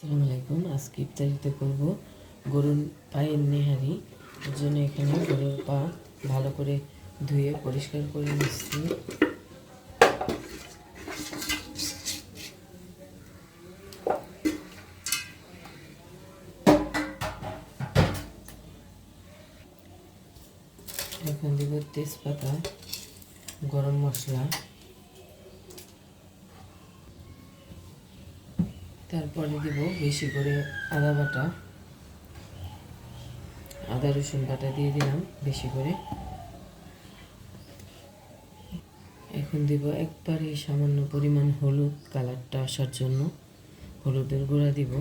আসসালামু আলাইকুম। আজকে ইফতারিতে করব গরুর পায়ের নেহারি। এর জন্য এখানে গরুর পা ভালো করে ধুয়ে পরিষ্কার করে নিচ্ছি। এখন দিব তেজপাতা, গরম মশলা, তারপরে দিব বেশি করে আদা বাটা, আদা রসুন বাটা দিয়ে দিলাম বেশি করে। এখন দিব একবারে সামান্য পরিমাণ হলুদ, কালারটা আসার জন্য হলুদের গুঁড়া দিব।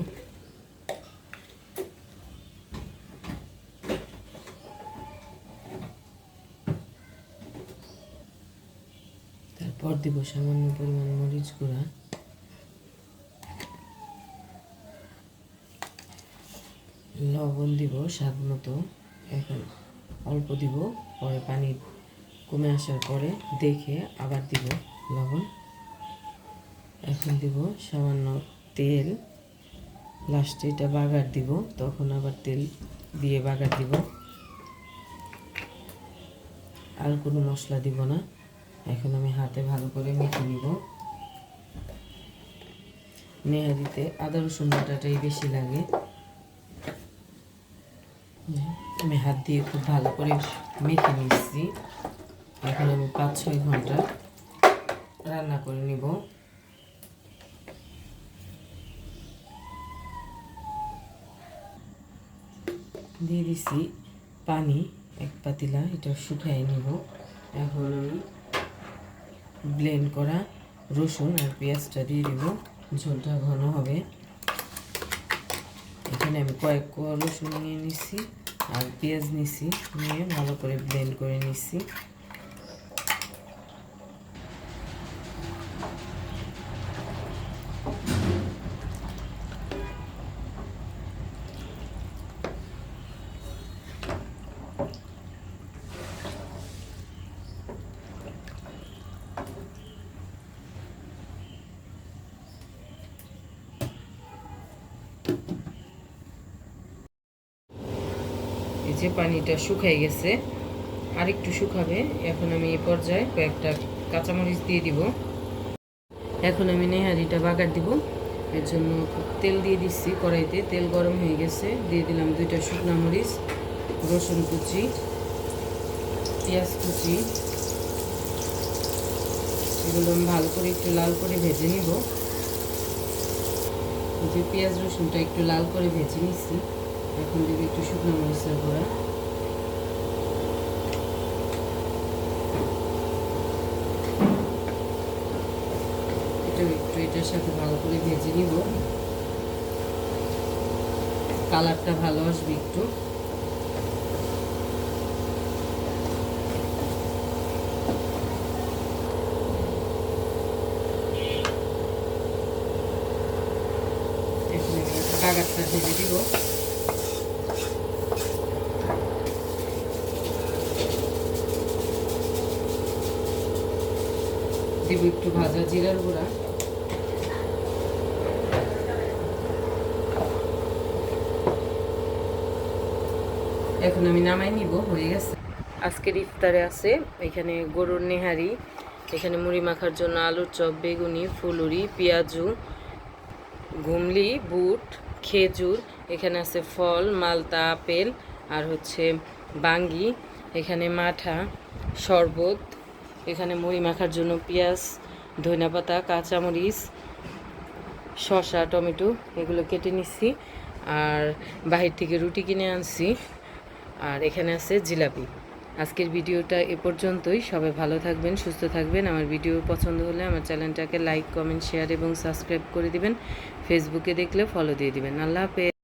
তারপর দিব সামান্য পরিমাণ মরিচ গুঁড়া, লবণ দিব স্বাদ মতো। এখন অল্প দিব, পরে পানি কমে আসার পরে দেখে আবার দিব লবণ। এখন দিব সামান্য তেল, লাস্টে এটা বাগার দিব, তখন আবার তেল দিয়ে বাগার দিব। আর কোনো মশলা দিব না। এখন আমি হাতে ভালো করে মেখে নিব। নেহারিতে আদা রসুন বাটাটাই বেশি লাগে। আমি হাত দিয়ে খুব ভালো করে মেখে নিচ্ছি। এখন আমি 5-6 ঘন্টা রান্না করে নিব। দিয়ে দিচ্ছি পানি 1 পাতিলা, এটা শুকিয়ে নিব। এখন আমি ব্লেন্ড করা রসুন আর পেঁয়াজটা দিয়ে দিব, ঝোলটা ঘন হবে। এখানে আমি কয়েক কোয়া রসুন নিয়ে নিচ্ছি আর পেঁয়াজ নিচ্ছি, নিয়ে ভালো করে ব্লেন্ড করে নিচ্ছি। এই যে পানিটা শুকিয়ে গেছে, আর একটু শুকাবে। এখন আমি এই পর্যায়ে কয়েকটা কাঁচামরিচ দিয়ে দিব। এখন আমি নেহারিটা বাগার দিব। এর জন্য তেল দিয়ে দিচ্ছি কড়াইতে, তেল গরম হয়ে গেছে। দিয়ে দিলাম 2টা শুকনো মরিচ, রসুন কুচি, পেঁয়াজ কুচি। এগুলো আমি ভালো করে একটু লাল করে ভেজে নিব। যে পেঁয়াজ রসুনটা একটু লাল করে ভেজে নিচ্ছি। এখন দিব একটু শুকনো মরিচের গুঁড়া, একটু এটার সাথে ভালো করে ভেজে নিব। কালারটা ভালো আসবে একটু। এখন বাগারটা ভেজে দিব। দিব একটু ভাজা জিরার গুঁড়া। এখন আমি নামাই নিব, হয়ে গেছে। আজকের ইফতারে আছে এখানে গরুর নেহারি, এখানে মুড়ি মাখার জন্য আলুর চপ, বেগুনি, ফুলুরি, পেঁয়াজু, ঘুমলি, বুট, খেজুর, এখানে আছে ফল, মালতা, আপেল, আর হচ্ছে বাঙ্গি, এখানে মাঠা, শরবত, এখানে মুড়ি মাখার জন্য পেঁয়াজ, ধনেপাতা, কাঁচামরিচ, শসা, টমেটো এগুলো কেটে নিচ্ছি। আর বাহির থেকে রুটি কিনে আনছি। আর এখানে আছে জিলাপি। আজকের ভিডিওটা এ পর্যন্তই। সবাই ভালো থাকবেন, সুস্থ থাকবেন। আমার ভিডিও পছন্দ হলে আমার চ্যানেলটাকে লাইক, কমেন্ট, শেয়ার এবং সাবস্ক্রাইব করে দিবেন। ফেসবুকে দেখলে ফলো দিয়ে দিবেন। আল্লাহ হাফেজ।